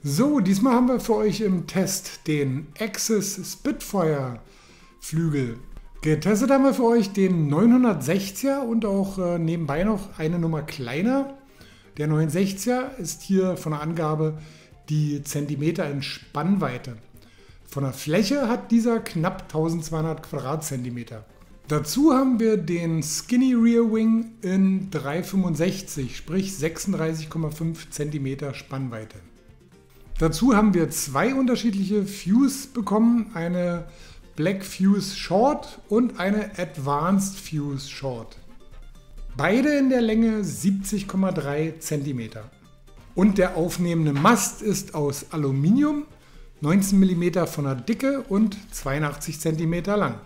So, diesmal haben wir für euch im Test den Axis Spitfire Flügel. Getestet haben wir für euch den 960er und auch nebenbei noch eine Nummer kleiner. Der 960er ist hier von der Angabe die Zentimeter in Spannweite. Von der Fläche hat dieser knapp 1200 Quadratzentimeter. Dazu haben wir den Skinny Rear Wing in 365, sprich 36,5 cm Spannweite. Dazu haben wir zwei unterschiedliche Fuse bekommen, eine Black Fuse Short und eine Advanced Fuse Short. Beide in der Länge 70,3 cm. Und der aufnehmende Mast ist aus Aluminium, 19 mm von der Dicke und 82 cm lang.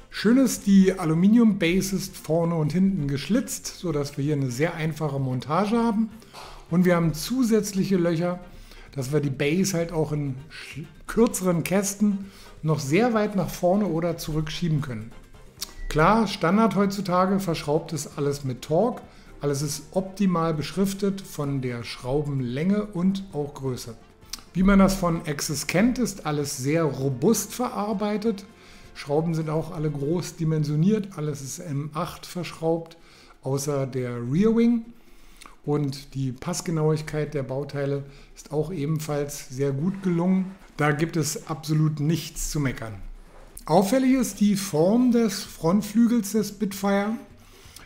Schön ist, die Aluminium Base ist vorne und hinten geschlitzt, sodass wir hier eine sehr einfache Montage haben. Und wir haben zusätzliche Löcher, dass wir die Base halt auch in kürzeren Kästen noch sehr weit nach vorne oder zurück schieben können. Klar, Standard heutzutage, verschraubt ist alles mit Torque. Alles ist optimal beschriftet von der Schraubenlänge und auch Größe. Wie man das von Axis kennt, ist alles sehr robust verarbeitet. Schrauben sind auch alle groß dimensioniert, alles ist M8 verschraubt, außer der Rear Wing. Und die Passgenauigkeit der Bauteile ist auch ebenfalls sehr gut gelungen. Da gibt es absolut nichts zu meckern. Auffällig ist die Form des Frontflügels des Spitfire.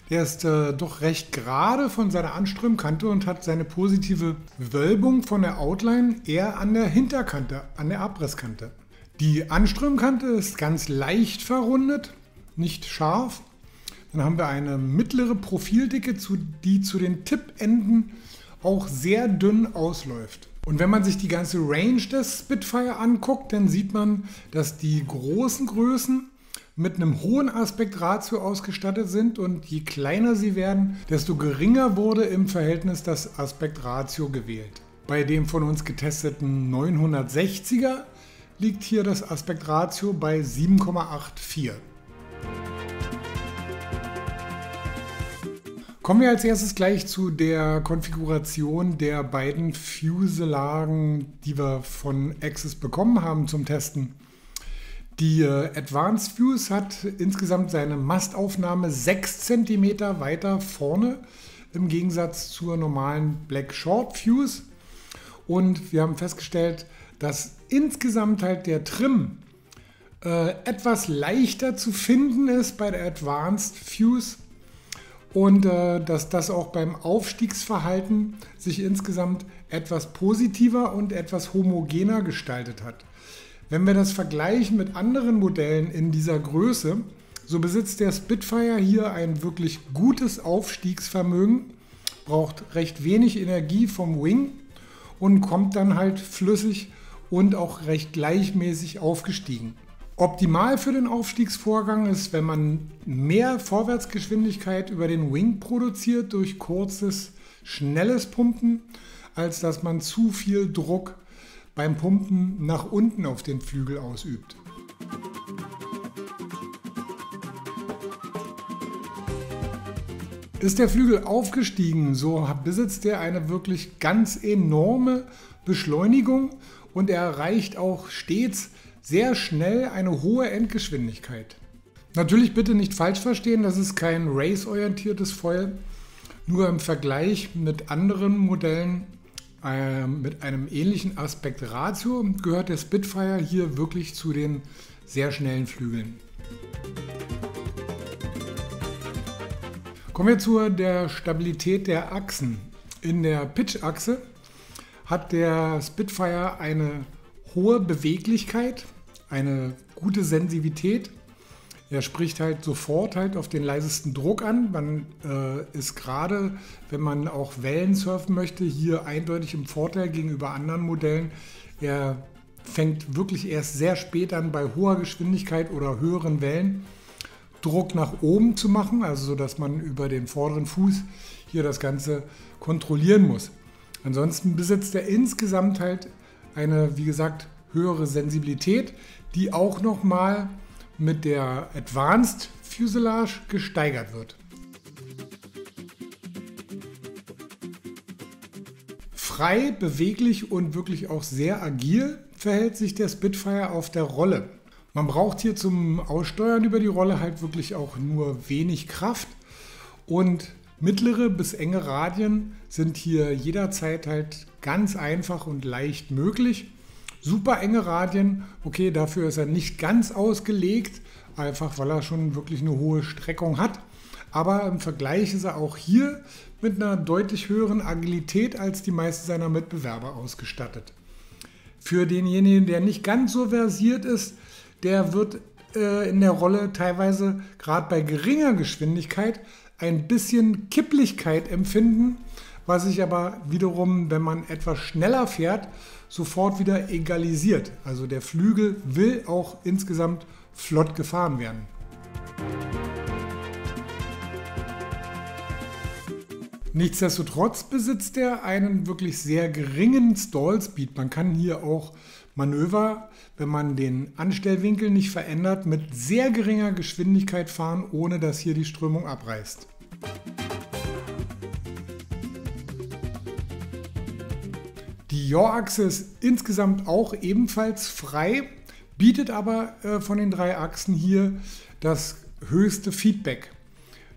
Der ist doch recht gerade von seiner Anströmkante und hat seine positive Wölbung von der Outline eher an der Hinterkante, an der Abrisskante. Die Anströmkante ist ganz leicht verrundet, nicht scharf. Dann haben wir eine mittlere Profildicke, die zu den Tippenden auch sehr dünn ausläuft. Und wenn man sich die ganze Range des Spitfire anguckt, dann sieht man, dass die großen Größen mit einem hohen Aspektratio ausgestattet sind und je kleiner sie werden, desto geringer wurde im Verhältnis das Aspektratio gewählt. Bei dem von uns getesteten 960er liegt hier das Aspektratio bei 7,84. Kommen wir als erstes gleich zu der Konfiguration der beiden Fuselagen, die wir von Axis bekommen haben zum Testen. Die Advanced Fuse hat insgesamt seine Mastaufnahme 6 cm weiter vorne im Gegensatz zur normalen Black Short Fuse. Und wir haben festgestellt, dass insgesamt halt der Trim etwas leichter zu finden ist bei der Advanced Fuse und dass das auch beim Aufstiegsverhalten sich insgesamt etwas positiver und etwas homogener gestaltet hat. Wenn wir das vergleichen mit anderen Modellen in dieser Größe, so besitzt der Spitfire hier ein wirklich gutes Aufstiegsvermögen, braucht recht wenig Energie vom Wing und kommt dann halt flüssig und auch recht gleichmäßig aufgestiegen. Optimal für den Aufstiegsvorgang ist, wenn man mehr Vorwärtsgeschwindigkeit über den Wing produziert durch kurzes, schnelles Pumpen, als dass man zu viel Druck beim Pumpen nach unten auf den Flügel ausübt. Ist der Flügel aufgestiegen, so besitzt er eine wirklich ganz enorme Beschleunigung und er erreicht auch stets sehr schnell eine hohe Endgeschwindigkeit. Natürlich bitte nicht falsch verstehen, das ist kein race-orientiertes Foil, nur im Vergleich mit anderen Modellen mit einem ähnlichen Aspektratio gehört der Spitfire hier wirklich zu den sehr schnellen Flügeln. Kommen wir zu der Stabilität der Achsen. In der Pitch-Achse hat der Spitfire eine hohe Beweglichkeit, eine gute Sensivität. Er spricht halt sofort halt auf den leisesten Druck an. Man ist gerade, wenn man auch Wellen surfen möchte, hier eindeutig im Vorteil gegenüber anderen Modellen. Er fängt wirklich erst sehr spät an, bei hoher Geschwindigkeit oder höheren Wellen Druck nach oben zu machen, also so, dass man über den vorderen Fuß hier das Ganze kontrollieren muss. Ansonsten besitzt er insgesamt halt eine, wie gesagt, höhere Sensibilität, die auch nochmal mit der Advanced Fuselage gesteigert wird. frei, beweglich und wirklich auch sehr agil verhält sich der Spitfire auf der Rolle. Man braucht hier zum Aussteuern über die Rolle halt wirklich auch nur wenig Kraft und mittlere bis enge Radien sind hier jederzeit halt ganz einfach und leicht möglich. Super enge Radien, okay, dafür ist er nicht ganz ausgelegt, einfach weil er schon wirklich eine hohe Streckung hat. Aber im Vergleich ist er auch hier mit einer deutlich höheren Agilität als die meisten seiner Mitbewerber ausgestattet. Für denjenigen, der nicht ganz so versiert ist, der wird in der Rolle teilweise gerade bei geringer Geschwindigkeit ein bisschen Kippligkeit empfinden, was sich aber wiederum, wenn man etwas schneller fährt, sofort wieder egalisiert. Also der Flügel will auch insgesamt flott gefahren werden. Nichtsdestotrotz besitzt er einen wirklich sehr geringen Stall-Speed. Man kann hier auch Manöver, wenn man den Anstellwinkel nicht verändert, mit sehr geringer Geschwindigkeit fahren, ohne dass hier die Strömung abreißt. Die Yaw-Achse ist insgesamt auch ebenfalls frei, bietet aber von den 3 Achsen hier das höchste Feedback.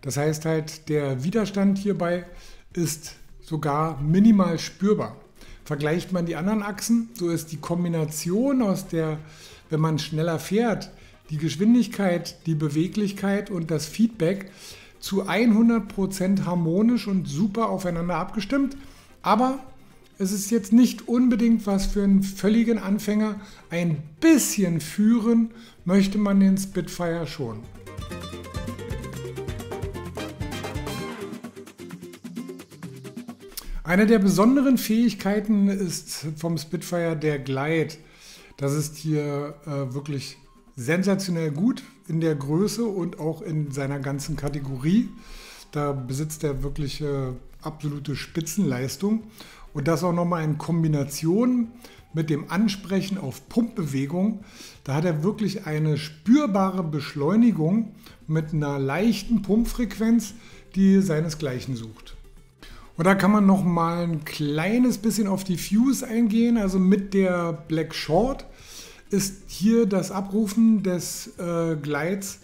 Das heißt halt, der Widerstand hierbei ist sogar minimal spürbar. Vergleicht man die anderen Achsen, so ist die Kombination aus der, wenn man schneller fährt, die Geschwindigkeit, die Beweglichkeit und das Feedback zu 100% harmonisch und super aufeinander abgestimmt. Aber es ist jetzt nicht unbedingt was für einen völligen Anfänger. Ein bisschen führen möchte man den Spitfire schon. Eine der besonderen Fähigkeiten ist vom Spitfire der Glide. Das ist hier wirklich sensationell gut in der Größe und auch in seiner ganzen Kategorie. Da besitzt er wirklich absolute Spitzenleistung. Und das auch nochmal in Kombination mit dem Ansprechen auf Pumpbewegung. Da hat er wirklich eine spürbare Beschleunigung mit einer leichten Pumpfrequenz, die seinesgleichen sucht. Und da kann man noch mal ein kleines bisschen auf die Fuse eingehen. Also mit der Black Short ist hier das Abrufen des Glides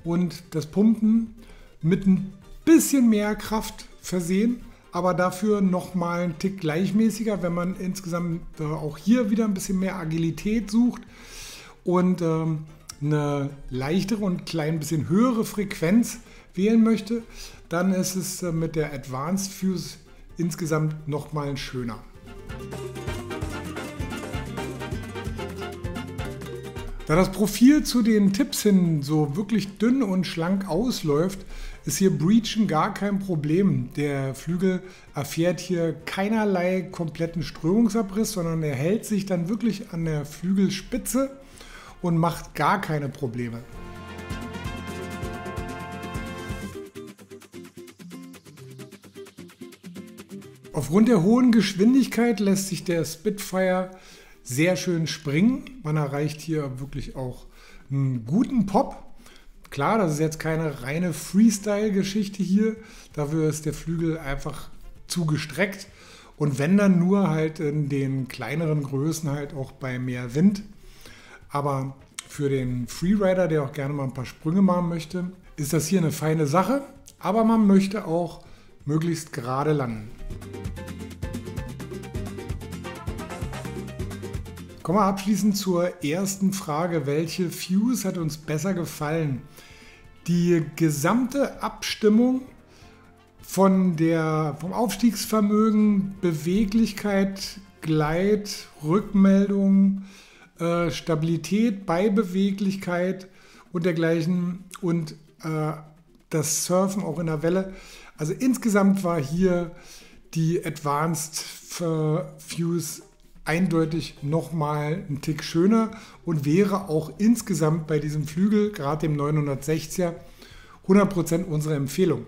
und das Pumpen mit ein bisschen mehr Kraft versehen, aber dafür noch mal einen Tick gleichmäßiger, wenn man insgesamt auch hier wieder ein bisschen mehr Agilität sucht und eine leichtere und klein bisschen höhere Frequenz wählen möchte, dann ist es mit der Advanced Fuse insgesamt nochmal schöner. Da das Profil zu den Tipps hin so wirklich dünn und schlank ausläuft, ist hier Breachen gar kein Problem. Der Flügel erfährt hier keinerlei kompletten Strömungsabriss, sondern er hält sich dann wirklich an der Flügelspitze und macht gar keine Probleme. Aufgrund der hohen Geschwindigkeit lässt sich der Spitfire sehr schön springen. Man erreicht hier wirklich auch einen guten Pop. Klar, das ist jetzt keine reine Freestyle-Geschichte hier. Dafür ist der Flügel einfach zu gestreckt. Und wenn dann nur halt in den kleineren Größen halt auch bei mehr Wind. Aber für den Freerider, der auch gerne mal ein paar Sprünge machen möchte, ist das hier eine feine Sache. Aber man möchte auch möglichst gerade landen. Kommen wir abschließend zur ersten Frage. Welche Fuse hat uns besser gefallen? Die gesamte Abstimmung vom Aufstiegsvermögen, Beweglichkeit, Gleit, Rückmeldung, Stabilität bei Beweglichkeit und dergleichen und das Surfen auch in der Welle. Also insgesamt war hier die Advanced Fuse eindeutig nochmal ein Tick schöner und wäre auch insgesamt bei diesem Flügel, gerade dem 960er, 100% unsere Empfehlung.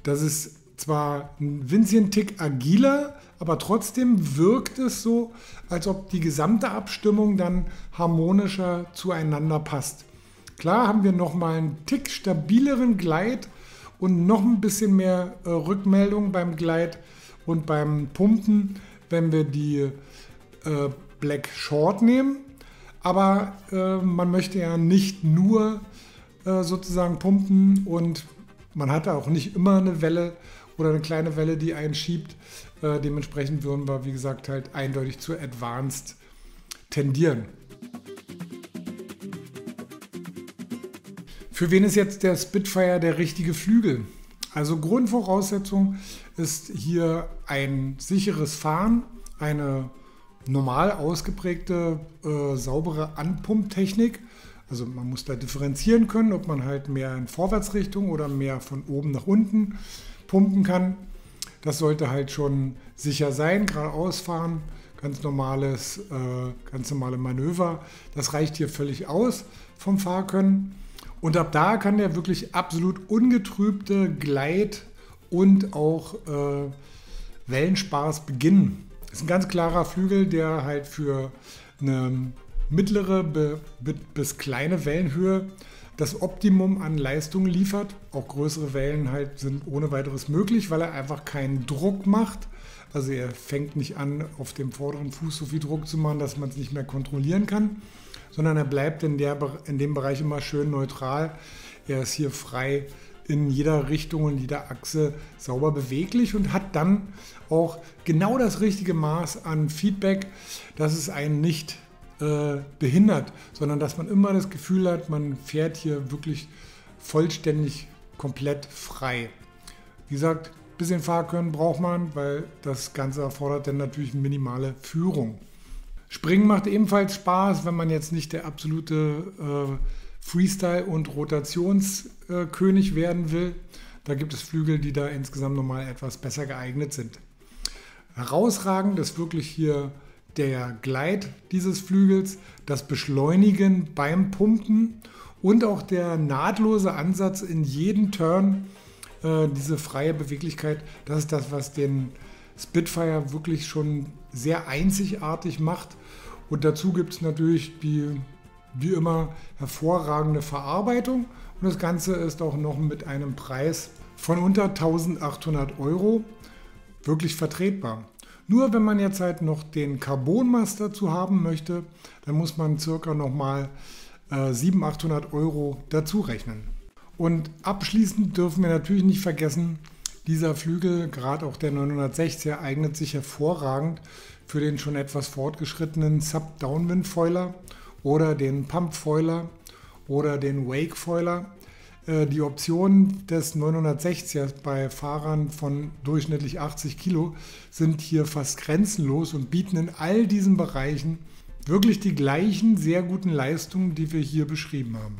Das ist zwar ein winzigen Tick agiler, aber trotzdem wirkt es so, als ob die gesamte Abstimmung dann harmonischer zueinander passt. Klar haben wir nochmal einen Tick stabileren Glide und noch ein bisschen mehr Rückmeldung beim Glide und beim Pumpen wenn wir die Black Short nehmen. Aber man möchte ja nicht nur sozusagen pumpen und man hat auch nicht immer eine Welle oder eine kleine Welle, die einen schiebt. Dementsprechend würden wir, wie gesagt, halt eindeutig zu Advanced tendieren. Für wen ist jetzt der Spitfire der richtige Flügel? Also Grundvoraussetzung ist hier ein sicheres Fahren, eine normal ausgeprägte, saubere Anpumptechnik. Also man muss da differenzieren können, ob man halt mehr in Vorwärtsrichtung oder mehr von oben nach unten pumpen kann. Das sollte halt schon sicher sein, geradeaus fahren, ganz normale Manöver. Das reicht hier völlig aus vom Fahrkönnen. Und ab da kann der wirklich absolut ungetrübte Gleit- und auch Wellenspaß beginnen. Das ist ein ganz klarer Flügel, der halt für eine mittlere bis kleine Wellenhöhe das Optimum an Leistung liefert. Auch größere Wellen halt sind ohne weiteres möglich, weil er einfach keinen Druck macht. Also er fängt nicht an, auf dem vorderen Fuß so viel Druck zu machen, dass man es nicht mehr kontrollieren kann, sondern er bleibt in dem Bereich immer schön neutral. Er ist hier frei in jeder Richtung und jeder Achse sauber beweglich und hat dann auch genau das richtige Maß an Feedback, dass es einen nicht behindert, sondern dass man immer das Gefühl hat, man fährt hier wirklich vollständig komplett frei. Wie gesagt, ein bisschen Fahrkönnen braucht man, weil das Ganze erfordert dann natürlich minimale Führung. Springen macht ebenfalls Spaß, wenn man jetzt nicht der absolute Freestyle- und Rotationskönig werden will. Da gibt es Flügel, die da insgesamt nochmal etwas besser geeignet sind. Herausragend ist wirklich hier der Gleit dieses Flügels, das Beschleunigen beim Pumpen und auch der nahtlose Ansatz in jeden Turn, diese freie Beweglichkeit. Das ist das, was den Spitfire wirklich schon sehr einzigartig macht. Und dazu gibt es natürlich die, wie immer, hervorragende Verarbeitung. Und das Ganze ist auch noch mit einem Preis von unter 1.800 € wirklich vertretbar. Nur wenn man jetzt halt noch den Carbon-Mast dazu haben möchte, dann muss man circa nochmal 700-800 € dazu rechnen. Und abschließend dürfen wir natürlich nicht vergessen, dieser Flügel, gerade auch der 960er, eignet sich hervorragend für den schon etwas fortgeschrittenen Sub-Downwind-Foiler oder den Pump-Foiler oder den Wake-Foiler. Die Optionen des 960ers bei Fahrern von durchschnittlich 80 Kilo sind hier fast grenzenlos und bieten in all diesen Bereichen wirklich die gleichen sehr guten Leistungen, die wir hier beschrieben haben.